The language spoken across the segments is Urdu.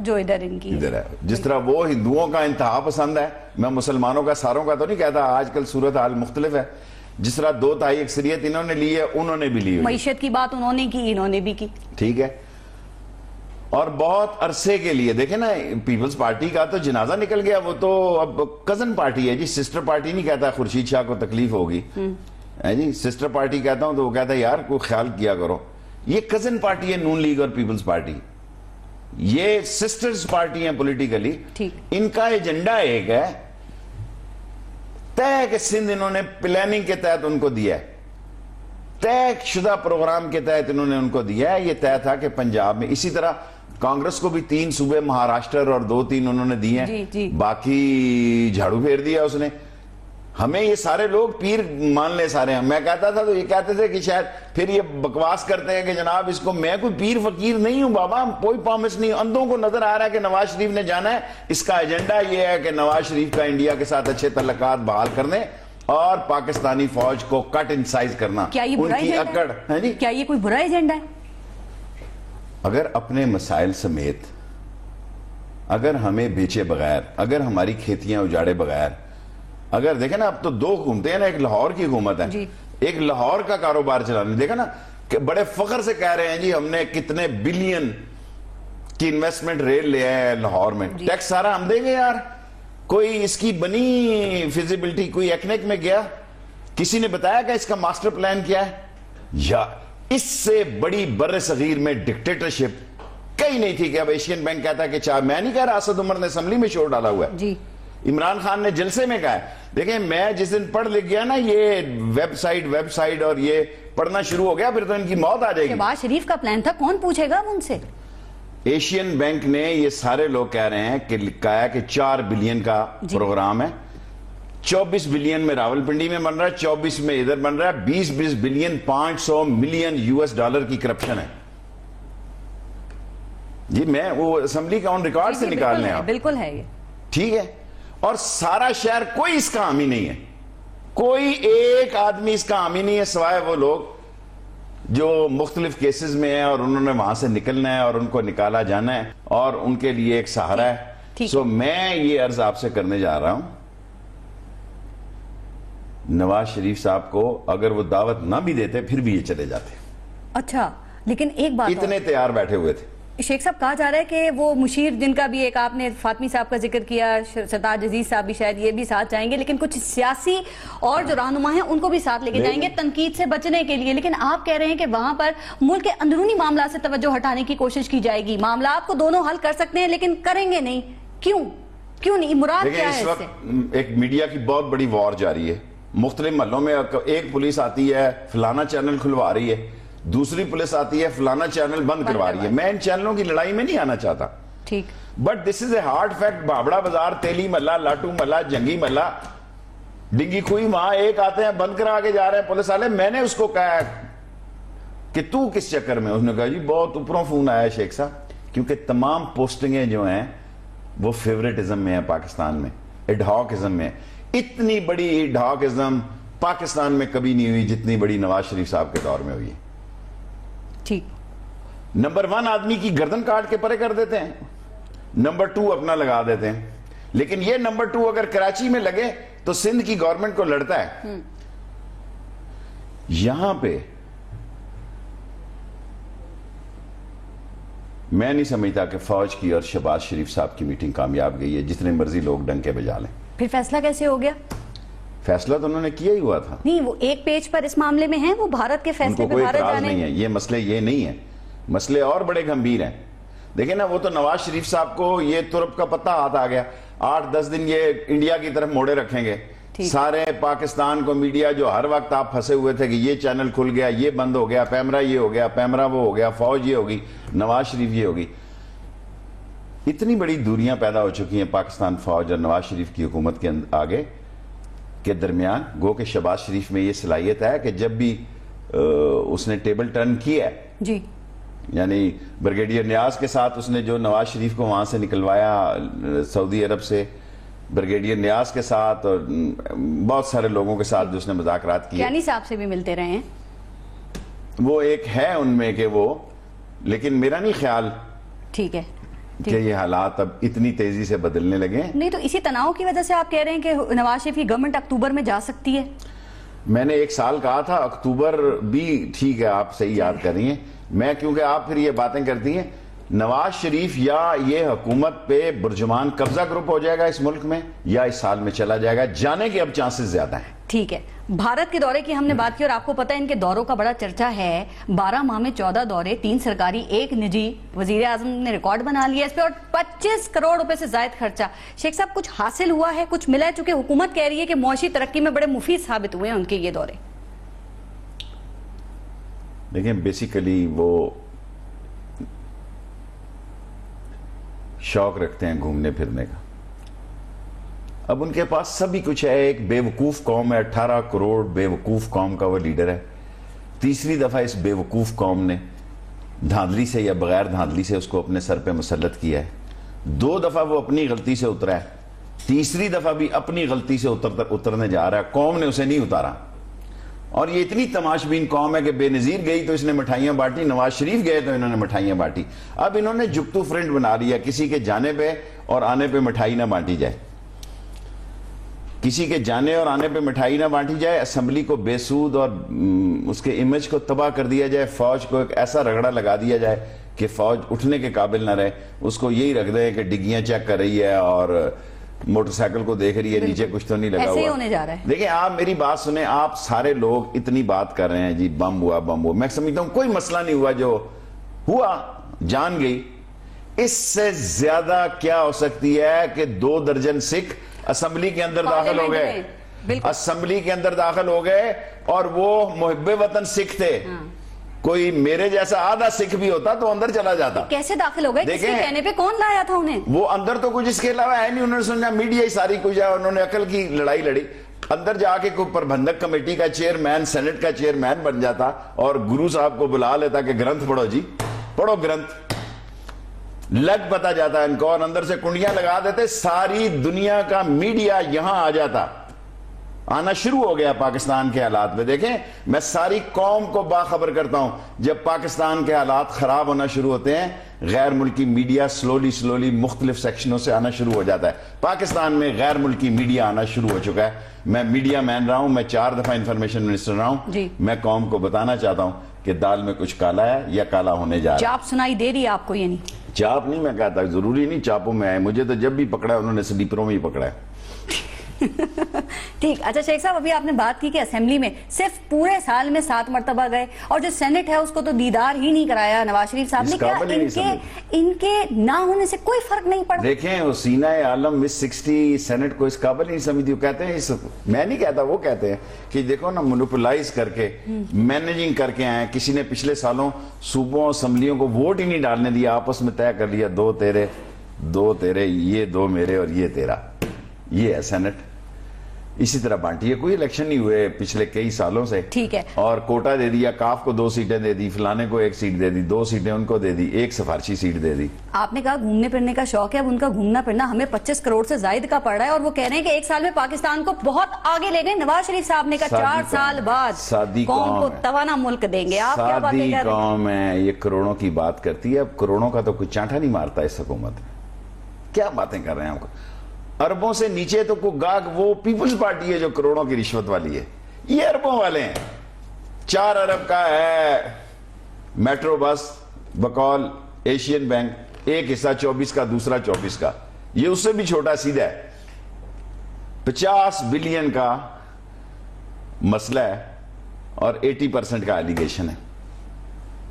جو ادھر ان کی ادھر ہے. جس طرح وہ ہندوؤں کا انتہا پسند ہے, میں مسلمانوں کا ساروں کا تو نہیں کہتا, آج کل صورت حال مختلف ہے. جس طرح 2/3 اکثریت انہوں نے لی ہے, انہوں نے بھی لی ہوئی. معیشت کی بات انہوں نے کی, انہوں نے بھی کی. ٹھیک ہے. اور بہت عرصے کے لیے دیکھیں نا, پیپلز پارٹی کا تو جنازہ نکل گیا, وہ تو اب کزن پارٹی ہے جی, سسٹر پارٹی نہیں کہتا. خورشید شاہ کو تکلیف ہوگی جی, سسٹر پارٹی کہتا ہوں تو وہ کہتا ہے یار کوئی خیال کیا کرو. یہ کزن پارٹی ہے نون لیگ اور پیپلز پارٹی, یہ سسٹرز پارٹی ہیں پولیٹیکلی. ان کا ایجنڈا ایک ہے, طے کہ سندھ انہوں نے پلاننگ کے تحت ان کو دیا ہے, طے شدہ پروگرام کے تحت انہوں نے ان کو دیا ہے. یہ طے تھا کہ پنجاب میں, اسی طرح کانگریس کو بھی 3 صوبے مہاراشٹر اور 2-3 انہوں نے دیے ہیں, باقی جھاڑو پھیر دیا اس نے. ہمیں یہ سارے لوگ پیر مان لے سارے ہیں. میں کہتا تھا تو یہ کہتے تھے کہ شاید پھر یہ بکواس کرتے ہیں کہ جناب اس کو, میں کوئی پیر فقیر نہیں ہوں بابا, کوئی پرومس نہیں. اندھوں کو نظر آ رہا ہے کہ نواز شریف نے جانا ہے, اس کا ایجنڈا یہ ہے کہ نواز شریف کا انڈیا کے ساتھ اچھے تعلقات بحال کرنے اور پاکستانی فوج کو کٹ ان سائز کرنا. کیا یہ برا ایجنڈا ہے؟ جی کیا یہ کوئی برا ایجنڈا ہے؟ اگر اپنے مسائل سمیت, اگر ہمیں بیچے بغیر, اگر ہماری کھیتیاں اجاڑے بغیر, اگر دیکھیں نا اب تو 2 حکومتیں ہیں نا, ایک لاہور کی حکومت ہے, ایک لاہور کا کاروبار چلانے. دیکھیں نا کہ بڑے فخر سے کہہ رہے ہیں جی ہم نے کتنے بلین کی انویسٹمنٹ ریل لے آئے لاہور میں, ٹیکس سارا ہم دیں گے یار. کوئی اس کی بنی فیزیبلٹی, کوئی ایکنیک میں گیا, کسی نے بتایا کہ اس کا ماسٹر پلان کیا ہے؟ یا اس سے بڑی بر صغیر میں ڈکٹیٹرشپ کئی نہیں تھی کہ اب ایشین بینک کہتا ہے کہ چاہ, میں نہیں کہہ رہا, اسد عمر نے اسمبلی میں شور ڈالا ہوا ہے, عمران خان نے جلسے میں کہا ہے. دیکھیں میں جس دن پڑھ لکھ گیا نا یہ ویب سائٹ اور یہ پڑھنا شروع ہو گیا, پھر تو ان کی موت آ جائے گی. شہباز شریف کا پلان تھا, کون پوچھے گا ان سے؟ ایشین بینک نے, یہ سارے لوگ کہہ رہے ہیں کہ لکھا ہے کہ 4 بلین کا پروگرام ہے. 24 بلین میں راول پنڈی میں بن رہا ہے, 24 میں ادھر بن رہا ہے, 20 بلین $500 ملین کی کرپشن ہے جی. میں وہ اسمبلی کا آن ریکارڈ سے نکالنے ہیں, بالکل ہے یہ. ٹھیک ہے. اور سارا شہر کوئی اس کا حامی نہیں ہے, کوئی ایک آدمی اس کا حامی نہیں ہے سوائے وہ لوگ جو مختلف کیسز میں ہیں اور انہوں نے وہاں سے نکلنا ہے اور ان کو نکالا جانا ہے اور ان کے لیے ایک سہارا ہے. سو میں یہ عرض آپ سے کرنے جا رہا ہوں, نواز شریف صاحب کو اگر وہ دعوت نہ بھی دیتے پھر بھی یہ چلے جاتے. اچھا لیکن ایک بات, اتنے تیار بیٹھے ہوئے تھے. شیخ صاحب کہا جا رہا ہے کہ وہ مشیر جن کا بھی ایک آپ نے فاطمی صاحب کا ذکر کیا, سرتاج عزیز صاحب بھی شاید یہ بھی ساتھ جائیں گے, لیکن کچھ سیاسی اور جو رہنما ہیں ان کو بھی ساتھ لے کے جائیں گے تنقید سے بچنے کے لیے. لیکن آپ کہہ رہے ہیں کہ وہاں پر ملک کے اندرونی معاملات سے توجہ ہٹانے کی کوشش کی جائے گی. معاملات کو دونوں حل کر سکتے ہیں لیکن کریں گے نہیں, کیوں نہیں؟ مراد کیا ہے اس سے؟ ایک میڈیا کی بہت بڑی وار جاری ہے, مختلف محلوں میں ایک پولیس آتی ہے فلانا چینل کھلوا رہی ہے, دوسری پولیس آتی ہے فلانا چینل بند کروا رہی ہے. میں ان چینلوں کی لڑائی میں نہیں آنا چاہتا, but this is a hard fact. بابڑا بازار, تیلی محلہ, لاٹو محلہ, جنگی محلہ, ڈنگی کوئی, وہاں ایک آتے ہیں بند کرا کے جا رہے ہیں پولیس والے. میں نے اس کو کہا کہ تو کس چکر میں؟ اس نے کہا جی بہت اوپروں فون آیا ہے شیخ صاحب, کیونکہ تمام پوسٹنگیں جو ہیں وہ فیوریٹزم میں ہیں پاکستان میں, ایڈہاکزم میں. اتنی بڑی ایڈہاکزم پاکستان میں کبھی نہیں ہوئی جتنی بڑی نواز شریف صاحب کے دور میں ہوئی ہے. نمبر 1 آدمی کی گردن کاٹ کے پرے کر دیتے ہیں, نمبر 2 اپنا لگا دیتے ہیں. لیکن یہ نمبر 2 اگر کراچی میں لگے تو سندھ کی گورنمنٹ کو لڑتا ہے. یہاں پہ میں نہیں سمجھتا کہ فوج کی اور شہباز شریف صاحب کی میٹنگ کامیاب گئی ہے, جتنے مرضی لوگ ڈنکے بجا لیں. پھر فیصلہ کیسے ہو گیا؟ فیصلہ تو انہوں نے کیا ہی ہوا تھا. نہیں, وہ ایک پیج پر اس معاملے میں ہیں, وہ بھارت کے فیصلے پہ بھارت جانے نہیں ہے. یہ مسئلے یہ نہیں ہے, مسئلے اور بڑے گمبھیر ہیں. دیکھیں نا, وہ تو نواز شریف صاحب کو یہ ترپ کا پتہ ہاتھ آ گیا, 8-10 دن یہ انڈیا کی طرف موڑے رکھیں گے. سارے پاکستان کو میڈیا جو ہر وقت آپ پھنسے ہوئے تھے کہ یہ چینل کھل گیا, یہ بند ہو گیا, پیمرا یہ ہو گیا, پیمرا وہ ہو گیا, فوج یہ ہوگی, نواز شریف یہ ہوگی. اتنی بڑی دوریاں پیدا ہو چکی ہیں پاکستان فوج اور نواز شریف کی حکومت کے آگے کے درمیان. گو کہ شہباز شریف میں یہ صلاحیت ہے کہ جب بھی اس نے ٹیبل ٹرن کیا ہے جی, یعنی بریگیڈیئر نیاز کے ساتھ اس نے جو نواز شریف کو وہاں سے نکلوایا سعودی عرب سے, بریگیڈیئر نیاز کے ساتھ اور بہت سارے لوگوں کے ساتھ جو اس نے مذاکرات کیے. کیانی صاحب سے بھی ملتے رہے ہیں. وہ ایک ہے ان میں کہ وہ لیکن میرا نہیں خیال ٹھیک ہے کہ یہ حالات اب اتنی تیزی سے بدلنے لگے. نہیں تو اسی تناؤ کی وجہ سے آپ کہہ رہے ہیں کہ نواز شریف کی گورنمنٹ اکتوبر میں جا سکتی ہے. میں نے 1 سال کہا تھا, اکتوبر بھی ٹھیک ہے, آپ صحیح یاد کر رہی ہیں. میں کیونکہ آپ پھر یہ باتیں کرتی ہیں, نواز شریف یا یہ حکومت پہ برجمان قبضہ گروپ ہو جائے گا اس ملک میں, یا اس سال میں چلا جائے گا, جانے کے اب چانسز زیادہ ہیں. ٹھیک ہے, بھارت کے دورے کی ہم نے بات کی اور آپ کو پتہ ہے ان کے دوروں کا بڑا چرچا ہے. 12 ماہ میں 14 دورے, 3 سرکاری 1 نجی. وزیر اعظم نے ریکارڈ بنا لیا اس پہ, اور 25 کروڑ روپے سے زائد خرچہ. شیخ صاحب کچھ حاصل ہوا ہے, کچھ ملا ہے؟ چونکہ حکومت کہہ رہی ہے کہ معاشی ترقی میں بڑے مفید ثابت ہوئے ہیں ان کے یہ دورے. دیکھیں بیسیکلی وہ شوق رکھتے ہیں گھومنے پھرنے کا. اب ان کے پاس سبھی کچھ ہے. ایک بے وقوف قوم ہے, 18 کروڑ بے وقوف قوم کا وہ لیڈر ہے. تیسری دفعہ اس بے وقوف قوم نے دھاندلی سے یا بغیر دھاندلی سے اس کو اپنے سر پہ مسلط کیا ہے. 2 دفعہ وہ اپنی غلطی سے اترا ہے, تیسری دفعہ بھی اپنی غلطی سے اترنے جا رہا ہے. قوم نے اسے نہیں اتارا. اور یہ اتنی تماش بین قوم ہے کہ بے نظیر گئی تو اس نے مٹھائیاں بانٹی, نواز شریف گئے تو انہوں نے مٹھائیاں بانٹی. اب انہوں نے جگتو فرنٹ بنا لیا, کسی کے جانے پہ اور آنے پہ مٹھائی نہ بانٹی جائے, کسی کے جانے اور آنے پہ مٹھائی نہ بانٹی جائے. اسمبلی کو بے سود اور اس کے امیج کو تباہ کر دیا جائے. فوج کو ایک ایسا رگڑا لگا دیا جائے کہ فوج اٹھنے کے قابل نہ رہے. اس کو یہی رکھ دیں کہ ڈگیاں چیک کر رہی ہے اور موٹر سائیکل کو دیکھ رہی ہے, نیچے کچھ تو نہیں لگا ہوا. ایسے ہی ہونے جا رہا ہے. دیکھیں آپ میری بات سنیں, آپ سارے لوگ اتنی بات کر رہے ہیں جی بم ہوا بم ہوا. میں سمجھتا ہوں کوئی مسئلہ نہیں ہوا, جو ہوا جان گئی. اس سے زیادہ کیا ہو سکتی ہے کہ 2 درجن سکھ اسمبلی کے اندر داخل ہو گئے, اسمبلی کے اندر داخل ہو گئے, اور وہ محب وطن سکھ تھے. کوئی میرے جیسا آدھا سکھ بھی ہوتا تو اندر چلا جاتا. کیسے داخل ہو گئے, کس کے کہنے پہ, کون لایا تھا انہیں؟ وہ اندر تو کچھ اس کے علاوہ ہے نہیں. انہوں نے سمجھا میڈیا ہی ساری کچھ ہے, انہوں نے عقل کی لڑائی لڑی. اندر جا کے کوئی پربندھک کمیٹی کا چیئرمین, سینٹ کا چیئرمین بن جاتا اور گرو صاحب کو بلا لیتا کہ گرنتھ پڑھو جی, پڑھو گرنتھ, لگ پتا جاتا ان کو, اور اندر سے کنڈیاں لگا دیتے. ساری دنیا کا میڈیا یہاں آ جاتا. آنا شروع ہو گیا پاکستان کے حالات میں. دیکھیں میں ساری قوم کو باخبر کرتا ہوں, جب پاکستان کے حالات خراب ہونا شروع ہوتے ہیں, غیر ملکی میڈیا سلولی مختلف سیکشنوں سے آنا شروع ہو جاتا ہے. پاکستان میں غیر ملکی میڈیا آنا شروع ہو چکا ہے. میں میڈیا مین رہا ہوں, میں 4 دفعہ انفارمیشن منسٹر رہا ہوں جی. میں قوم کو بتانا چاہتا ہوں کہ دال میں کچھ کالا ہے یا کالا ہونے جا رہا ہے. چاپ سنائی دے رہی ہے آپ کو؟ یہ نہیں چاپ نہیں میں کہتا, ضروری نہیں چاپوں میں آئے. مجھے تو جب بھی پکڑا انہوں نے سلیپروں میں ہی پکڑا ہے. ٹھیک. اچھا شیخ صاحب, ابھی آپ نے بات کی کہ اسمبلی میں صرف پورے سال میں 7 مرتبہ گئے, اور جو سینٹ ہے اس کو تو دیدار ہی نہیں کرایا نواز شریف صاحب نے. کیا ان کے نہ ہونے سے کوئی فرق نہیں پڑا؟ دیکھیں حسینہ عالم مس 60 سینٹ کو اس قابل نہیں سمجھتی. وہ کہتے ہیں, میں نہیں کہتا, وہ کہتے ہیں کہ دیکھو نا مونوپلائز کر کے مینیجنگ کر کے آئے. کسی نے پچھلے سالوں صوبوں اسمبلیوں کو ووٹ ہی نہیں ڈالنے دیا, آپس میں طے کر لیا 2 تیرے, یہ 2 میرے اور یہ تیرا. یہ ہے سینٹ. اسی طرح بانٹی ہے. کوئی الیکشن نہیں ہوئے پچھلے کئی سالوں سے. ٹھیک ہے. اور کوٹا دے دیا, کاف کو 2 سیٹیں دے دی, فلانے کو 1 سیٹ دے دی, 2 سیٹیں ان کو دے دی, 1 سفارشی سیٹ دے دی. آپ نے کہا گھومنے پھرنے کا شوق ہے, اب ان کا گھومنا پھرنا ہمیں 25 کروڑ سے زائد کا پڑ رہا ہے, اور وہ کہہ رہے ہیں کہ 1 سال میں پاکستان کو بہت آگے لے گئے. نواز شریف صاحب نے کہا 4 سال بعد قوم کو توانا ملک دیں گے. آپ کیا باتیں کر رہے ہیں؟ سادی قوم ہے, یہ کروڑوں کی بات کرتی ہے. اب کروڑوں کا تو کوئی چانٹا نہیں مارتا اس حکومت میں. کیا باتیں کر رہے ہیں آپ کو؟ اربوں سے نیچے تو کوئی گاگ وہ پیپلز پارٹی ہے جو کروڑوں کی رشوت والی ہے. یہ اربوں والے ہیں. 4 ارب کا ہے میٹرو بس بقول ایشین بینک, ایک حصہ 24 کا, دوسرا 24 کا. یہ اس سے بھی چھوٹا سیدھا ہے. 50 بلین کا مسئلہ ہے اور 80% کا ایلیگیشن ہے.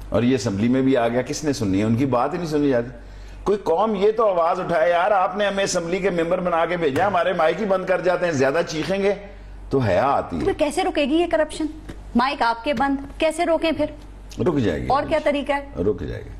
اور یہ اسمبلی میں بھی آ گیا. کس نے سننی ہے؟ ان کی بات ہی نہیں سنی جاتی. کوئی قوم یہ تو آواز اٹھائے, یار آپ نے ہمیں اسمبلی کے ممبر بنا کے بھیجا, ہمارے مائک ہی بند کر جاتے ہیں, زیادہ چیخیں گے تو حیا آتی ہے. کیسے رکے گی یہ کرپشن؟ مائک آپ کے بند, کیسے روکیں پھر؟ رک جائے گی. اور کیا طریقہ ہے؟ رک جائے گی.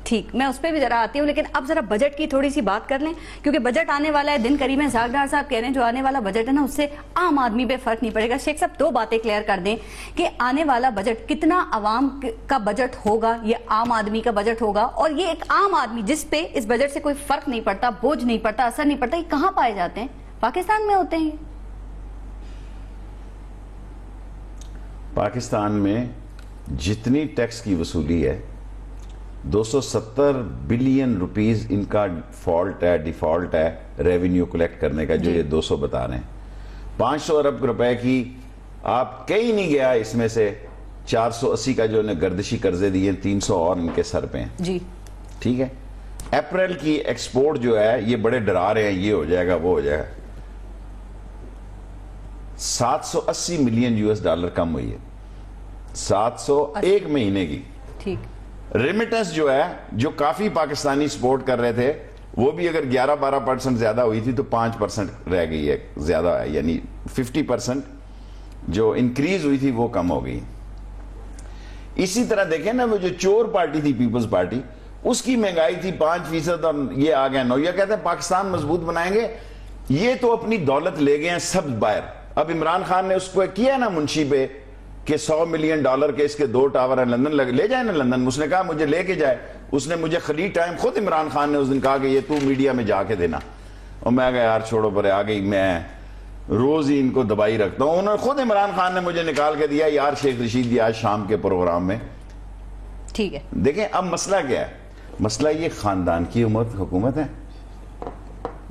ٹھیک, میں اس پہ بھی ذرا آتی ہوں, لیکن اب ذرا بجٹ کی تھوڑی سی بات کر لیں, کیونکہ بجٹ آنے والا ہے, دن قریب ہے. اسحاق ڈار صاحب کہہ رہے ہیں جو آنے والا بجٹ ہے نا, اس سے عام آدمی پہ فرق نہیں پڑے گا. شیخ صاحب 2 باتیں کلیئر کر دیں کہ آنے والا بجٹ کتنا عوام کا بجٹ ہوگا, یہ عام آدمی کا بجٹ ہوگا, اور یہ ایک عام آدمی جس پہ اس بجٹ سے کوئی فرق نہیں پڑتا, بوجھ نہیں پڑتا, اثر نہیں پڑتا, یہ کہاں پائے جاتے ہیں؟ پاکستان میں ہوتے ہیں. پاکستان میں جتنی ٹیکس کی وصولی ہے 270 بلین روپیز ان کا فالٹ ہے، ڈیفالٹ ہے ریونیو کلیکٹ کرنے کا، جو یہ 200 بتا رہے ہیں۔ 500 ارب روپے کی آپ کہیں نہیں گیا، اس میں سے 480 کا جو انہیں گردشی قرضے دیے، 300 اور ان کے سر پہ ہیں جی، ٹھیک ہے۔ اپریل کی ایکسپورٹ جو ہے یہ بڑے ڈرا رہے ہیں، یہ ہو جائے گا وہ ہو جائے گا، 780 ملین یو ایس ڈالر کم ہوئی ہے، 700 ایک مہینے کی۔ ٹھیک، ریمیٹنس جو ہے، جو کافی پاکستانی سپورٹ کر رہے تھے، وہ بھی اگر 11-12% زیادہ ہوئی تھی تو 5% رہ گئی ہے زیادہ ہے، یعنی 50% جو انکریز ہوئی تھی وہ کم ہو گئی۔ اسی طرح دیکھیں نا، وہ جو چور پارٹی تھی پیپلز پارٹی، اس کی مہنگائی تھی 5% اور یہ آ گیا 9۔ یہ کہتے ہیں پاکستان مضبوط بنائیں گے، یہ تو اپنی دولت لے گئے ہیں سب باہر۔ اب عمران خان نے اس کو کیا نا منشی پہ کہ $100 ملین کے اس کے 2 ٹاور ہیں لندن، لے جائیں نا لندن۔ اس نے کہا مجھے لے کے جائے، اس نے مجھے خلیج ٹائم خود عمران خان نے اس دن کہا کہ یہ تو میڈیا میں جا کے دینا، اور میں کہا یار چھوڑو پرے، آ گئی، میں روز ہی ان کو دبائی رکھتا ہوں۔ انہوں نے خود عمران خان نے مجھے نکال کے دیا، یار شیخ رشید یہ آج شام کے پروگرام میں۔ ٹھیک ہے، دیکھیں اب مسئلہ کیا ہے، مسئلہ یہ خاندان کی حکومت ہے،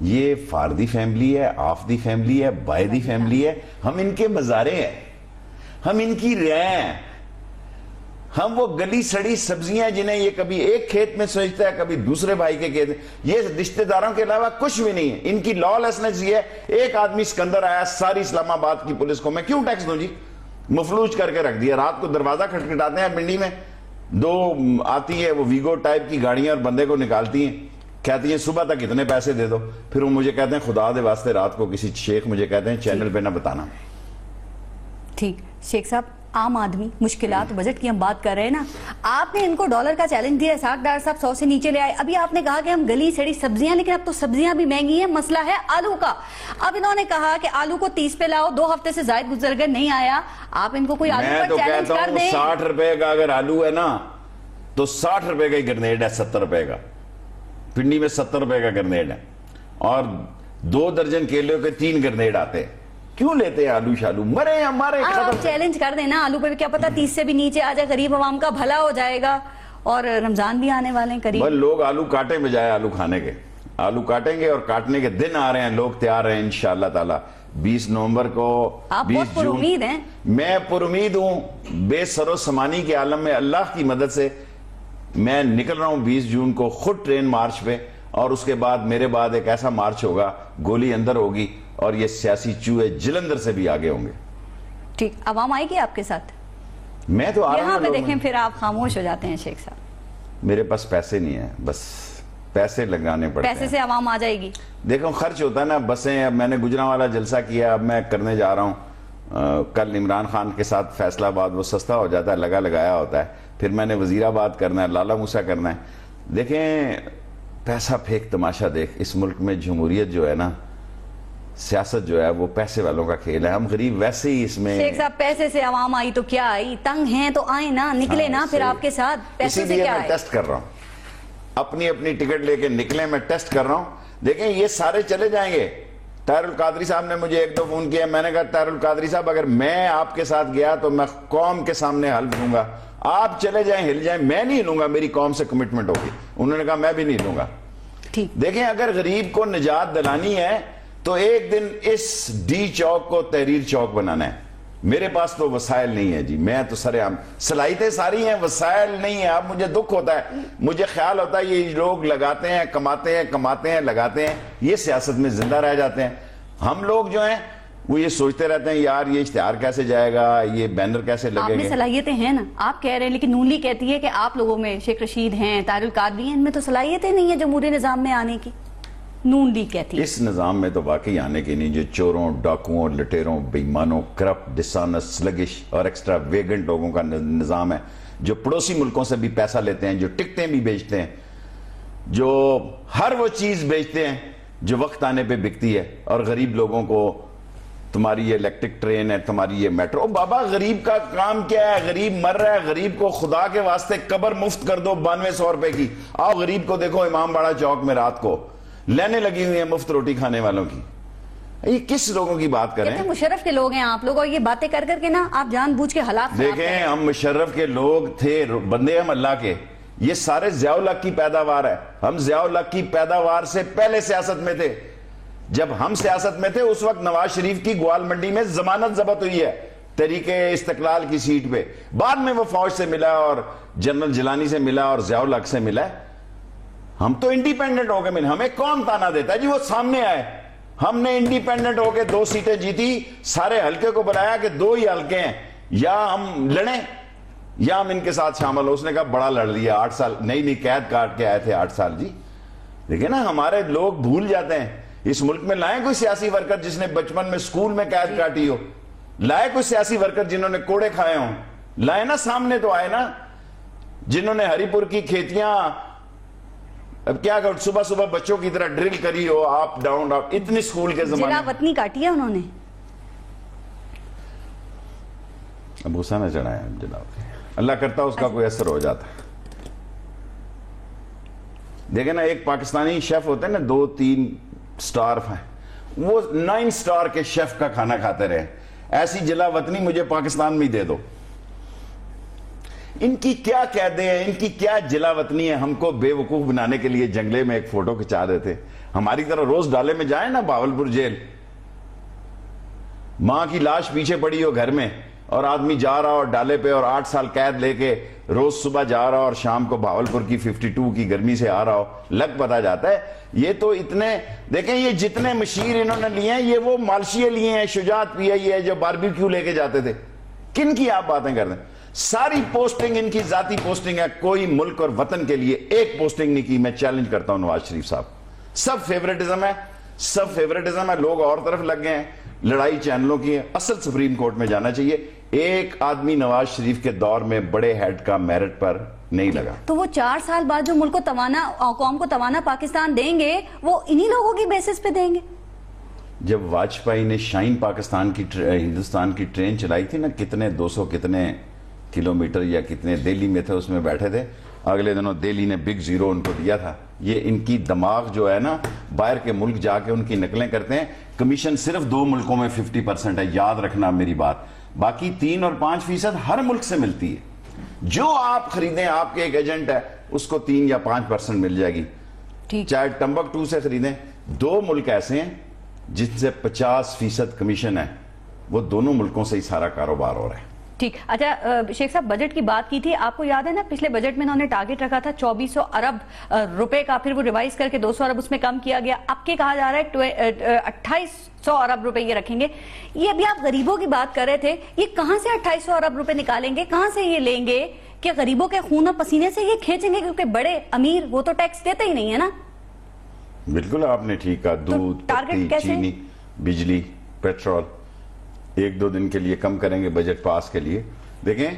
یہ فاردی فیملی ہے، آفدی فیملی ہے، بائدی فیملی ہے، ہم ان کے مزارے ہیں، ہم ان کی رعایا ہیں، ہم وہ گلی سڑی سبزیاں جنہیں یہ کبھی ایک کھیت میں سوچتا ہے کبھی دوسرے بھائی کے کھیت میں، یہ رشتہ داروں کے علاوہ کچھ بھی نہیں ہے۔ ان کی لا لیسنس یہ ہے، ایک آدمی سکندر آیا ساری اسلام آباد کی پولیس کو میں کیوں ٹیکس دوں جی، مفلوج کر کے رکھ دیا۔ رات کو دروازہ کھٹکھٹاتے ہیں پنڈی میں، 2 آتی ہے وہ ویگو ٹائپ کی گاڑیاں اور بندے کو نکالتی ہیں، کہتی ہیں صبح تک اتنے پیسے دے دو، پھر وہ مجھے کہتے ہیں خدا دے واسطے رات کو کسی شیخ مجھے کہتے ہیں چینل پہ نہ بتانا۔ ٹھیک، شیخ صاحب عام آدمی مشکلات بجٹ کی ہم بات کر رہے ہیں نا، آپ نے ان کو ڈالر کا چیلنج دیا، اسحاق ڈار صاحب 100 سے نیچے لے آئے۔ ابھی آپ نے کہا کہ ہم گلی سڑی سبزیاں، لیکن اب تو سبزیاں بھی مہنگی ہیں، مسئلہ ہے آلو کا۔ اب انہوں نے کہا کہ آلو کو 30 پہ لاؤ، 2 ہفتے سے زائد گزر گئے نہیں آیا، آپ ان کو کوئی آلو پر چیلنج کر دیں۔ 60 روپے کا اگر آلو ہے نا تو 60 روپے کا ہی گرنیڈ ہے، 70 روپے کا، پنڈی میں 70 روپے کا گرنیڈ ہے، اور 2 درجن کیلوں کے 3 گرنیڈ آتے ہیں۔ کیوں لیتے ہیں آلو شالو، مرے ہمارے آپ چیلنج کر دیں نا، آلو پہ کیا پتا 30 سے بھی نیچے آ جائے، غریب عوام کا بھلا ہو جائے گا، اور رمضان بھی آنے والے ہیں قریب۔ بس لوگ آلو کاٹیں بجائے آلو کھانے کے، آلو کاٹیں گے اور کاٹنے کے دن آ رہے ہیں، لوگ تیار ہیں انشاءاللہ تعالی 20 نومبر کو، آپ 20 بہت پر جون امید ہیں۔ میں پر امید ہوں، بے سر و سمانی کے عالم میں اللہ کی مدد سے میں نکل رہا ہوں 20 جون کو خود ٹرین مارچ پہ، اور اس کے بعد میرے بعد ایک ایسا مارچ ہوگا، گولی اندر ہوگی اور یہ سیاسی چوہے جلندر سے بھی آگے ہوں گے۔ ٹھیک، عوام آئے گی آپ کے ساتھ؟ میں تو آ رہا یہاں پہ ہوں، دیکھیں پھر آپ خاموش ہو جاتے ہیں شیخ صاحب۔ میرے پاس پیسے نہیں ہیں، بس پیسے لگانے پڑتے ہیں۔ پیسے سے عوام آ جائے گی؟ دیکھو خرچ ہوتا ہے نا، بسیں، اب میں نے گجرانوالہ جلسہ کیا، اب میں کرنے جا رہا ہوں کل عمران خان کے ساتھ فیصلہ آباد، وہ سستا ہو جاتا ہے، لگایا ہوتا ہے، پھر میں نے وزیر آباد کرنا ہے، لالا موسیٰ کرنا ہے۔ دیکھیں پیسہ پھینک تماشا دیکھ، اس ملک میں جمہوریت جو ہے نا، سیاست جو ہے وہ پیسے والوں کا کھیل ہے، ہم غریب ویسے ہی اس میں۔ شیخ صاحب پیسے سے عوام آئی تو کیا آئی، تنگ ہیں تو آئیں نا، نکلے نا پھر آپ کے ساتھ، پیسے سے کیا میں آئے؟ ٹیسٹ کر رہا ہوں، اپنی ٹکٹ لے کے نکلے، میں ٹیسٹ کر رہا ہوں۔ دیکھیں یہ سارے چلے جائیں گے۔ طاہر القادری صاحب نے مجھے 1-2 فون کیا، میں نے کہا طاہر القادری صاحب اگر میں آپ کے ساتھ گیا تو میں قوم کے سامنے حلف دوں گا، آپ چلے جائیں ہل جائیں، میں نہیں ہلوں گا، میری قوم سے کمٹمنٹ ہوگی۔ انہوں نے کہا میں بھی نہیں ہلوں گا۔ دیکھیں اگر غریب کو نجات دلانی ہے تو ایک دن اس ڈی چوک کو تحریر چوک بنانا ہے۔ میرے پاس تو وسائل نہیں ہے جی، میں تو سرے عام، صلاحیتیں ساری ہیں، وسائل نہیں ہیں۔ اب مجھے دکھ ہوتا ہے، مجھے خیال ہوتا ہے یہ لوگ لگاتے ہیں، کماتے ہیں، لگاتے ہیں، یہ سیاست میں زندہ رہ جاتے ہیں۔ ہم لوگ جو ہیں وہ یہ سوچتے رہتے ہیں یار یہ اشتہار کیسے جائے گا، یہ بینر کیسے لگے گا۔ آپ میں صلاحیتیں ہیں نا، آپ کہہ رہے ہیں، لیکن نون لیگ کہتی ہے کہ آپ لوگوں میں شیخ رشید ہیں، طاہر القادری ہیں، ان میں تو صلاحیتیں نہیں ہیں جمہوری نظام میں آنے کی، نون لیگ کہتی ہے۔ اس نظام میں تو واقعی آنے کی نہیں، جو چوروں، ڈاکوؤں، لٹیروں، بےایمانوں، کرپٹ، ڈسانس، سلگش اور ایکسٹرا ویگنٹ لوگوں کا نظام ہے، جو پڑوسی ملکوں سے بھی پیسہ لیتے ہیں، جو ٹکٹیں بھی بیچتے ہیں، جو ہر وہ چیز بیچتے ہیں جو وقت آنے پہ بکتی ہے، اور غریب لوگوں کو تمہاری یہ الیکٹرک ٹرین ہے، تمہاری یہ میٹرو۔ بابا غریب کا کام کیا ہے؟ غریب مر رہا ہے، غریب کو خدا کے واسطے قبر مفت کر دو 9200 روپے کی۔ آؤ غریب کو دیکھو امام باڑہ چوک میں رات کو لینے لگی ہوئی ہیں مفت روٹی کھانے والوں کی۔ یہ کس لوگوں کی بات کریں؟ کہتے ہیں مشرف کے لوگ ہیں آپ لوگ، اور یہ باتیں کر کر کے نا آپ جان بوجھ کے حالات دیکھیں ہم مشرف کے لوگ تھے، بندے ہم اللہ کے، یہ سارے ضیاء الحق کی پیداوار ہے. ہم ضیاء الحق کی پیداوار سے پہلے سیاست میں تھے. جب ہم سیاست میں تھے اس وقت نواز شریف کی گوال منڈی میں ضمانت ضبط ہوئی ہے تحریک استقلال کی سیٹ پہ. بعد میں وہ فوج سے ملا اور جنرل جیلانی سے ملا اور ضیاء الحق سے ملا. ہم تو انڈیپینڈنٹ ہو کے ملے. ہمیں کون تانا دیتا ہے جی وہ سامنے آئے. ہم نے انڈیپینڈنٹ ہو کے 2 سیٹیں جیتی, سارے حلقے کو بنایا کہ 2 ہی حلقے ہیں, یا ہم لڑیں یا ہم ان کے ساتھ شامل ہو. اس نے کہا بڑا لڑ لیا, 8 سال نہیں قید کاٹ کے آئے تھے 8 سال. جی دیکھیں نا, ہمارے لوگ بھول جاتے ہیں. اس ملک میں لائیں کوئی سیاسی ورکر جس نے بچپن میں سکول میں قید کاٹی ہو, لائے کوئی سیاسی ورکر جنہوں نے کوڑے کھائے ہوں, لائے نا, سامنے تو آئے نا, جنہوں نے ہری پور کی کھیتیاں اب کیا کہ صبح صبح بچوں کی طرح ڈرل کری ہو, آپ ڈاؤن آپ, اتنی سکول کے زمانے. جلا وطنی کاٹی ہے انہوں نے. اب غصہ نہ چڑھایا جناب, اللہ کرتا اس کا کوئی اثر ہو جاتا. دیکھیں نا, ایک پاکستانی شیف ہوتے ہیں نا, 2-3 سٹار ہیں, وہ 9 سٹار کے شیف کا کھانا کھاتے رہے. ایسی جلا وطنی مجھے پاکستان میں ہی دے دو. ان کی کیا قیدیں ہیں, ان کی کیا جلا وطنی ہے. ہم کو بے وقوف بنانے کے لیے جنگلے میں ایک فوٹو کھچا دیتے. ہماری طرح روز ڈالے میں جائیں نا, بہاولپور جیل, ماں کی لاش پیچھے پڑی ہو گھر میں, اور آدمی جا رہا اور ڈالے پہ, اور 8 سال قید لے کے روز صبح جا رہا اور شام کو بہاولپور کی 52 کی گرمی سے آ رہا ہو, لگ پتا جاتا ہے. یہ تو اتنے دیکھیں, یہ جتنے مشیر انہوں نے لیے ہیں یہ وہ مالشیے لیے ہیں, شجاعت پی ہے جو باربیکیو لے کے جاتے تھے. کن کی آپ باتیں کرتے ہیں؟ ساری پوسٹنگ ان کی ذاتی پوسٹنگ ہے. کوئی ملک اور وطن کے لیے ایک پوسٹنگ نہیں کی. میں چیلنج کرتا ہوں نواز شریف صاحب, سب فیوریٹزم ہے, سب فیوریٹزم ہے. لوگ اور طرف لگ گئے ہیں, لڑائی چینلوں کی ہے. اصل سپریم کورٹ میں جانا چاہیے. ایک آدمی نواز شریف کے دور میں بڑے ہیڈ کا میرٹ پر نہیں لگا. تو وہ 4 سال بعد جو ملک کو توانا, قوم کو توانا پاکستان دیں گے, وہ انہی لوگوں کی بیسس پہ دیں گے. جب واجپئی نے شائن پاکستان کی ہندوستان کی ٹرین چلائی تھی نا, کتنے 200 کتنے کلومیٹر یا کتنے دہلی میں تھے, اس میں بیٹھے تھے. اگلے دنوں دہلی نے بگ زیرو ان کو دیا تھا. یہ ان کی دماغ جو ہے نا, باہر کے ملک جا کے ان کی نقلیں کرتے ہیں. کمیشن صرف 2 ملکوں میں 50% ہے, یاد رکھنا میری بات. باقی 3 اور 5% ہر ملک سے ملتی ہے. جو آپ خریدیں, آپ کے ایک ایجنٹ ہے, اس کو 3 یا 5% مل جائے گی. چاہے ٹمبکٹو سے خریدیں. 2 ملک ایسے ہیں جن سے 50% کمیشن ہے, وہ دونوں ملکوں سے ہی سارا کاروبار ہو رہا ہے. ٹھیک. اچھا شیخ صاحب, بجٹ کی بات کی تھی, آپ کو یاد ہے نا پچھلے بجٹ میں انہوں نے ٹارگٹ رکھا تھا 2400 ارب روپے کا, پھر وہ ریوائز کر کے 200 ارب اس میں کم کیا گیا. اب کے کہا جا رہا ہے 2800 ارب روپے یہ رکھیں گے. یہ ابھی آپ غریبوں کی بات کر رہے تھے, یہ کہاں سے 2800 ارب روپے نکالیں گے, کہاں سے یہ لیں گے کہ غریبوں کے خون و پسینے سے یہ کھینچیں گے, کیونکہ بڑے امیر وہ تو ٹیکس دیتے ہی نہیں ہے نا. بالکل آپ نے ٹھیک کہا. دودھ, پتی, چینی, بجلی, پیٹرول 1-2 دن کے لیے کم کریں گے بجٹ پاس کے لیے. دیکھیں,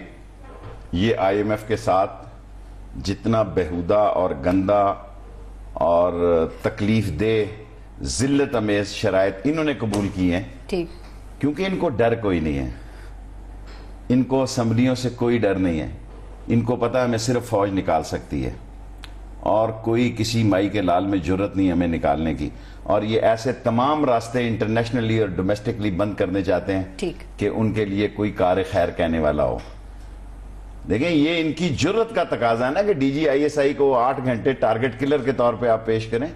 یہ IMF کے ساتھ جتنا بےہودہ اور گندا اور تکلیف دہ ذلت امیز شرائط انہوں نے قبول کی ہیں, کیونکہ ان کو ڈر کوئی نہیں ہے. ان کو اسمبلیوں سے کوئی ڈر نہیں ہے. ان کو پتا ہے ہمیں صرف فوج نکال سکتی ہے, اور کوئی کسی مائی کے لال میں جرت نہیں ہمیں نکالنے کی. اور یہ ایسے تمام راستے انٹرنیشنلی اور ڈومیسٹکلی بند کرنے چاہتے ہیں کہ ان کے لیے کوئی کار خیر کہنے والا ہو. دیکھیں, یہ ان کی جرت کا تقاضا ہے نا کہ DGI کو 8 گھنٹے ٹارگٹ کلر کے طور پہ آپ پیش کریں.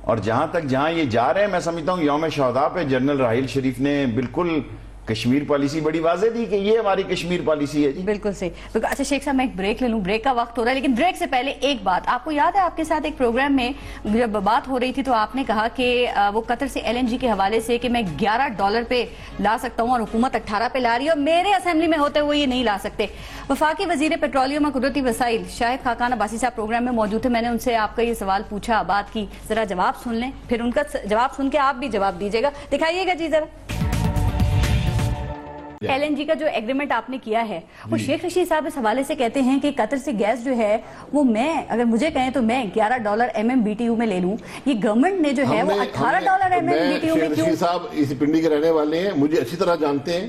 اور جہاں یہ جا رہے ہیں, میں سمجھتا ہوں یوم شہداء پہ جنرل راحیل شریف نے بالکل کشمیر پالیسی بڑی واضح دی کہ یہ ہماری کشمیر پالیسی ہے. جی بالکل صحیح. اچھا شیخ صاحب, میں ایک بریک لے لوں, بریک کا وقت ہو رہا ہے, لیکن بریک سے پہلے ایک بات. آپ کو یاد ہے آپ کے ساتھ ایک پروگرام میں جب بات ہو رہی تھی تو آپ نے کہا کہ وہ قطر سے LNG کے حوالے سے کہ میں $11 پہ لا سکتا ہوں اور حکومت 18 پہ لا رہی ہے, اور میرے اسمبلی میں ہوتے ہوئے یہ نہیں لا سکتے. وفاقی وزیر پیٹرولیم اور قدرتی وسائل شاہد خاقان عباسی صاحب پروگرام میں موجود تھے. میں نے ان سے آپ کا یہ سوال پوچھا, بات کی, ذرا جواب سن لیں, پھر ان کا جواب سن کے آپ بھی جواب دیجیے گا. دکھائیے گا جی ذرا. LNG کا جو ایگریمنٹ آپ نے کیا ہے, وہ شیخ رشید صاحب اس حوالے سے کہتے ہیں کہ قطر سے گیس جو ہے وہ میں, اگر مجھے کہیں تو میں $11 MMBTU میں لے لوں. یہ گورنمنٹ نے جو ہے وہ $18 MMBTU میں کیوں. رشید صاحب اس پنڈی کے رہنے والے ہیں, مجھے اچھی طرح جانتے ہیں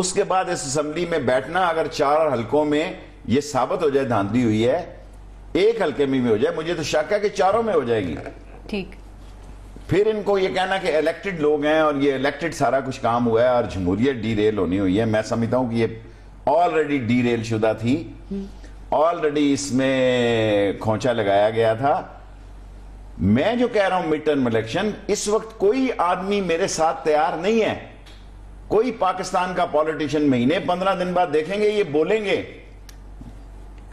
اس کے بعد اس اسمبلی میں بیٹھنا اگر 4 حلقوں میں یہ ثابت ہو جائے دھاندلی ہوئی ہے، ایک حلقے میں بھی ہو جائے، مجھے تو شک ہے کہ 4 میں ہو جائے گی. ٹھیک. پھر ان کو یہ کہنا کہ الیکٹڈ لوگ ہیں اور یہ الیکٹڈ سارا کچھ کام ہوا ہے اور جمہوریت ڈی ریل ہونی ہوئی ہے، میں سمجھتا ہوں کہ یہ آلریڈی ڈی ریل شدہ تھی، آلریڈی اس میں کھونچا لگایا گیا تھا. میں جو کہہ رہا ہوں مڈ ٹرم الیکشن، اس وقت کوئی آدمی میرے ساتھ تیار نہیں ہے. کوئی پاکستان کا پولیٹیشین مہینے 15 دن بعد دیکھیں گے یہ بولیں گے.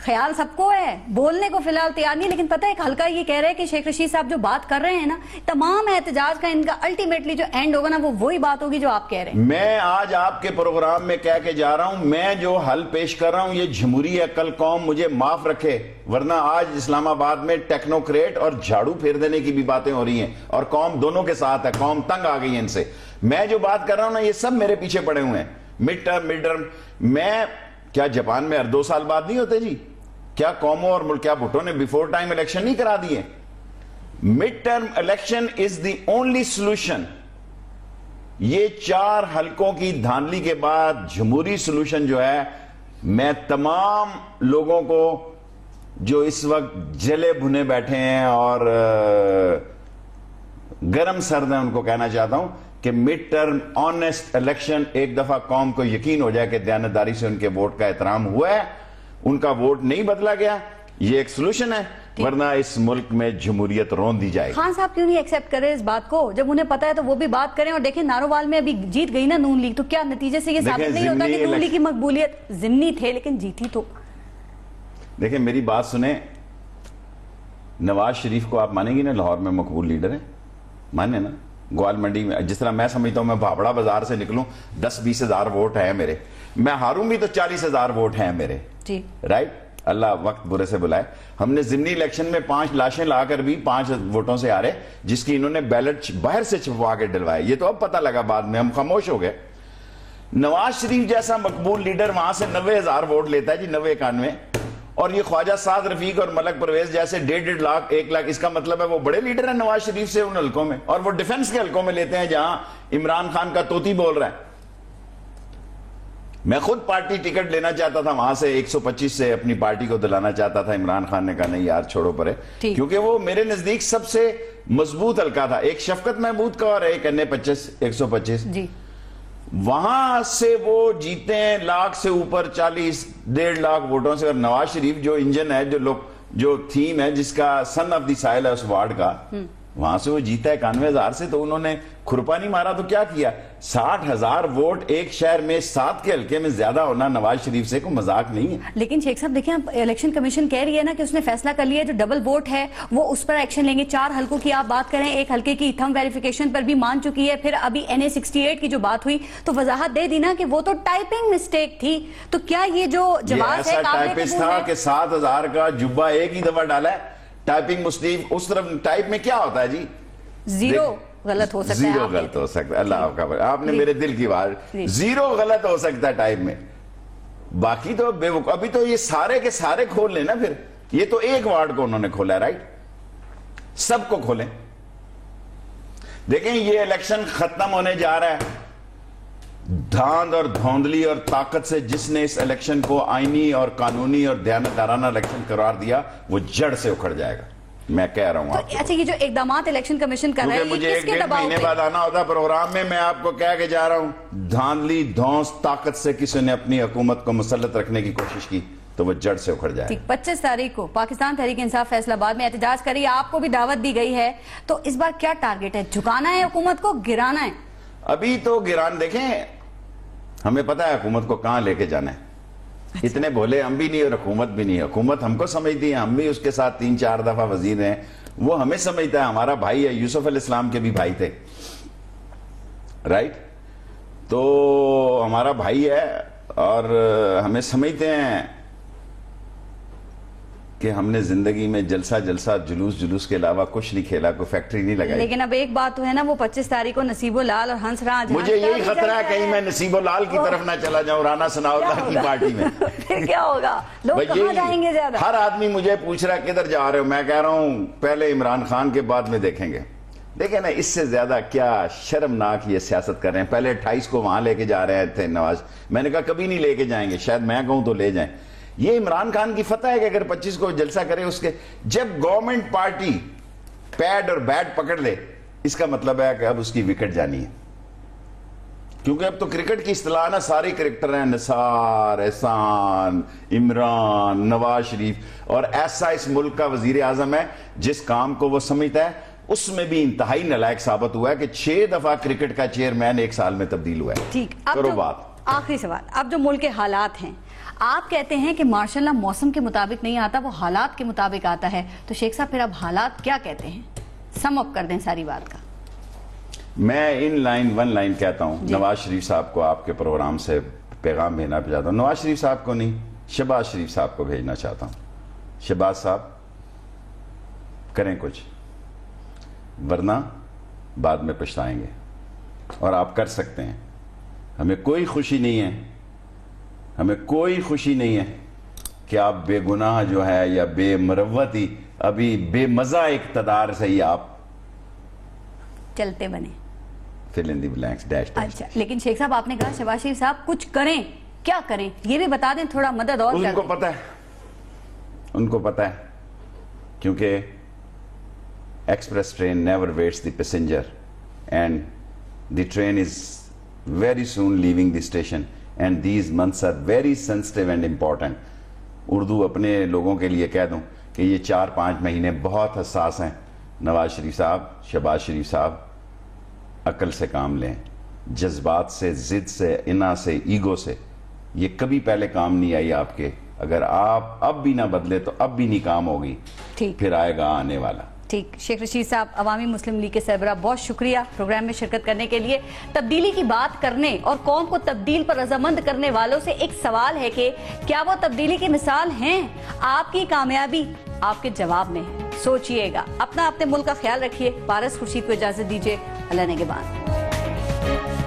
خیال سب کو ہے، بولنے کو فی الحال تیار نہیں، لیکن پتہ ہے ایک حلقہ یہ کہہ رہے ہیں کہ شیخ رشید صاحب جو بات کر رہے ہیں نا، تمام احتجاج کا ان کا الٹیمیٹلی جو اینڈ ہوگا نا وہ وہی بات ہوگی جو آپ کہہ رہے ہیں. میں آج آپ کے پروگرام میں کہہ کے جا رہا ہوں، میں جو حل پیش کر رہا ہوں یہ جمہوری ہے، کل قوم مجھے معاف رکھے، ورنہ آج اسلام آباد میں ٹیکنوکریٹ اور جھاڑو پھیر دینے کی بھی باتیں ہو رہی ہیں اور قوم دونوں کے ساتھ ہے، قوم تنگ آ گئی ہے ان سے. میں جو بات کر رہا ہوں نا یہ سب میرے پیچھے پڑے ہوئے ہیں. مڈ ٹرم میں کیا جاپان میں ہر 2 سال بعد نہیں ہوتے جی؟ کیا قوموں اور ملک، کیا بھٹو نے بیفور ٹائم الیکشن نہیں کرا دیے؟ Mid term election is the only solution. یہ 4 حلقوں کی دھاندلی کے بعد جمہوری سولوشن جو ہے، میں تمام لوگوں کو جو اس وقت جلے بھنے بیٹھے ہیں اور گرم سرد ہیں ان کو کہنا چاہتا ہوں کہ مڈ ٹرم آنیسٹ الیکشن، ایک دفعہ قوم کو یقین ہو جائے کہ دیانتداری سے ان کے ووٹ کا احترام ہوا ہے، ان کا ووٹ نہیں بدلا گیا، یہ ایک سولوشن ہے، ورنہ اس ملک میں جمہوریت رون دی جائے. خان صاحب کیوں نہیں ایکسیپٹ کرے اس بات کو؟ جب انہیں پتا ہے تو وہ بھی بات کریں. اور دیکھیں نارووال میں ابھی جیت گئی نا نون لیگ، تو کیا نتیجے سے یہ ثابت نہیں ہوتا کہ نون لیگ کی مقبولیت ضمنی تھے لیکن جیتی تو؟ دیکھیں میری بات سنیں، نواز شریف کو آپ مانیں گی نا لاہور میں مقبول لیڈر ہے؟ مانے نا. گوال منڈی میں جس طرح میں سمجھتا ہوں، میں بھاپڑا بازار سے نکلوں 10-20 ہزار ووٹ ہیں میرے، میں ہاروں بھی تو 40 ہزار ووٹ ہیں میرے. جی رائٹ. اللہ وقت برے سے بلائے. ہم نے ضمنی الیکشن میں 5 لاشیں لا کر بھی 5 ووٹوں سے ہارے، جس کی انہوں نے بیلٹ باہر سے چھپوا کے ڈلوائے. یہ تو اب پتہ لگا بعد میں، ہم خاموش ہو گئے. نواز شریف جیسا مقبول لیڈر وہاں سے 90,000 ووٹ لیتا ہے جی، 90-91، اور یہ خواجہ سعد رفیق اور ملک پرویز جیسے 1.5 لاکھ 1 لاکھ. اس کا مطلب ہے وہ بڑے لیڈر ہیں نواز شریف سے ان حلقوں میں، اور وہ ڈیفنس کے حلقوں میں لیتے ہیں جہاں عمران خان کا طوطی بول رہا ہے. میں خود پارٹی ٹکٹ لینا چاہتا تھا وہاں سے 125 سے اپنی پارٹی کو دلانا چاہتا تھا. عمران خان نے کہا نہیں یار چھوڑو پرے، کیونکہ وہ میرے نزدیک سب سے مضبوط حلقہ تھا. ایک شفقت محمود کا اور ایک NA 125 جی. وہاں سے وہ جیتے ہیں لاکھ سے اوپر 40-1.5 لاکھ ووٹوں سے. اور نواز شریف جو انجن ہے، جو تھیم ہے، جس کا سن آف دی سائل ہے اس وارڈ کا، وہاں سے وہ جیتا ہے 91,000 سے. تو انہوں نے کھرپا نہیں مارا تو کیا کیا؟ 60,000 ووٹ ایک شہر میں 7 کے حلقے میں زیادہ ہونا نواز شریف سے کوئی مذاق نہیں ہے. لیکن شیخ صاحب دیکھیں، الیکشن کمیشن کہہ رہی ہے نا کہ اس نے فیصلہ کر لیا جو ڈبل ووٹ ہے وہ اس پر ایکشن لیں گے. 4 حلقوں کی آپ بات کریں، ایک حلقے کی تھم ویریفیکیشن پر بھی مان چکی ہے. پھر ابھی NA 68 کی جو بات ہوئی تو وضاحت دے دی نا کہ وہ تو ٹائپنگ مسٹیک تھی. تو کیا یہ جو جواز ہے ٹائپسٹ تھا کہ 7,000 کا جبہ ایک ہی دفعہ ڈالا ہے؟ ٹائپنگ مسٹیک اس طرف ٹائپ میں کیا ہوتا ہے جی؟ زیرو غلط ہو سکتا ہے. زیرو غلط ہو سکتا ہے. اللہ آپ کا، آپ نے میرے دل کی بات، زیرو غلط ہو سکتا ہے ٹائپ میں. باقی تو بے وقوف. ابھی تو یہ سارے کے سارے کھول لیں نا. پھر یہ تو ایک وارڈ کو انہوں نے کھولا ہے، رائٹ؟ سب کو کھولیں. دیکھیں یہ الیکشن ختم ہونے جا رہا ہے. دھاند اور دھوندلی اور طاقت سے جس نے اس الیکشن کو آئینی اور قانونی اور دیانتدارانہ الیکشن قرار دیا وہ جڑ سے اکھڑ جائے گا. میں کہہ رہا ہوں آپ کو. اچھا، یہ جو اقدامات الیکشن کمیشن کر رہا ہے، مجھے 1.5 مہینے بعد آنا ہوتا پروگرام میں، میں آپ کو کہہ کے جا رہا ہوں، دھاندلی دھونس طاقت سے کسی نے اپنی حکومت کو مسلط رکھنے کی کوشش کی تو وہ جڑ سے اکھڑ جائے. 25 تاریخ کو پاکستان تحریک انصاف فیصل آباد میں احتجاج کری، آپ کو بھی دعوت دی گئی ہے. تو اس بار کیا ٹارگٹ ہے؟ جھکانا ہے حکومت کو، گرانا ہے؟ ابھی تو گران. دیکھیں ہمیں پتا ہے حکومت کو کہاں لے کے جانا ہے. اتنے بھولے ہم بھی نہیں اور حکومت بھی نہیں. حکومت ہم کو سمجھتی ہے، ہم بھی اس کے ساتھ 3-4 دفعہ وزیر ہیں. وہ ہمیں سمجھتا ہے، ہمارا بھائی ہے. یوسف علیہ السلام کے بھی بھائی تھے، رائٹ؟ تو ہمارا بھائی ہے اور ہمیں سمجھتے ہیں کہ ہم نے زندگی میں جلسہ جلوس کے علاوہ کچھ نہیں کھیلا، کوئی فیکٹری نہیں لگائی. لیکن اب ایک بات تو ہے نا، وہ 25 تاریخ کو نصیب لال اور ہنس راج، مجھے یہی خطرہ ہے کہیں میں نصیب لال کی طرف نہ چلا جاؤں، رانا ثناء اللہ کی پارٹی میں. پھر کیا ہوگا؟ لوگ کہاں جائیں گے زیادہ؟ ہر آدمی مجھے پوچھ رہا ہے کدھر جا رہے ہو. میں کہہ رہا ہوں پہلے عمران خان کے بعد میں دیکھیں گے. دیکھیں نا اس سے زیادہ کیا شرمناک یہ سیاست کر رہے ہیں. پہلے 28 کو وہاں لے کے جا رہے تھے نواز, میں نے کہا کبھی نہیں لے کے جائیں گے, شاید میں کہوں تو لے جائیں. یہ عمران خان کی فتح ہے کہ اگر 25 کو جلسہ کرے اس کے, جب گورنمنٹ پارٹی پیڈ اور بیٹ پکڑ لے اس کا مطلب ہے کہ اب اس کی وکٹ جانی ہے. کیونکہ اب تو کرکٹ کی اصطلاح نا سارے کرکٹر ہیں, نثار, احسان, عمران, نواز شریف, اور ایسا اس ملک کا وزیر اعظم ہے جس کام کو وہ سمجھتا ہے اس میں بھی انتہائی نالائق ثابت ہوا ہے کہ 6 دفعہ کرکٹ کا چیئرمین 1 سال میں تبدیل ہوا ہے. ٹھیک, کرو بات. آخری سوال, اب جو ملک کے حالات ہیں, آپ کہتے ہیں کہ ماشاء اللہ موسم کے مطابق نہیں آتا, وہ حالات کے مطابق آتا ہے, تو شیخ صاحب پھر اب حالات کیا کہتے ہیں؟ سم اپ کر دیں ساری بات کا. میں ون لائن کہتا ہوں, نواز شریف صاحب کو آپ کے پروگرام سے پیغام بھیجنا چاہتا ہوں. نواز شریف صاحب کو نہیں, شہباز شریف صاحب کو بھیجنا چاہتا ہوں. شہباز صاحب کریں کچھ, ورنہ بعد میں پچھتائیں گے, اور آپ کر سکتے ہیں. ہمیں کوئی خوشی نہیں ہے, ہمیں کوئی خوشی نہیں ہے کہ آپ بے گناہ جو ہے یا بے مروت ہی ابھی بے مزہ اقتدار سے ہی آپ چلتے بنے. fill in the blanks, dash. اچھا, لیکن شیخ صاحب آپ نے کہا شہباز شریف صاحب کچھ کریں, کیا کریں یہ بھی بتا دیں, تھوڑا مدد اور ان کو پتہ ہے, ان کو پتہ ہے, کیونکہ express train never waits the passenger and the train is very soon leaving the station and these months are very sensitive and important. Urdu اپنے لوگوں کے لیے کہہ دوں کہ یہ 4-5 مہینے بہت حساس ہیں. نواز شریف صاحب, شہباز شریف صاحب, عقل سے کام لیں, جذبات سے, ضد سے, انا سے, ایگو سے. یہ کبھی پہلے کام نہیں آئی آپ کے, اگر آپ اب بھی نہ بدلے تو اب بھی نہیں کام ہوگی, پھر آئے گا آنے والا. ٹھیک, شیخ رشید صاحب عوامی مسلم لیگ کے سربراہ, بہت شکریہ پروگرام میں شرکت کرنے کے لیے. تبدیلی کی بات کرنے اور قوم کو تبدیل پر رضامند کرنے والوں سے ایک سوال ہے کہ کیا وہ تبدیلی کی مثال ہیں؟ آپ کی کامیابی آپ کے جواب میں ہے, سوچئے گا. اپنے ملک کا خیال رکھیے. پارس خورشید کو اجازت دیجیے, اللہ نگہبان.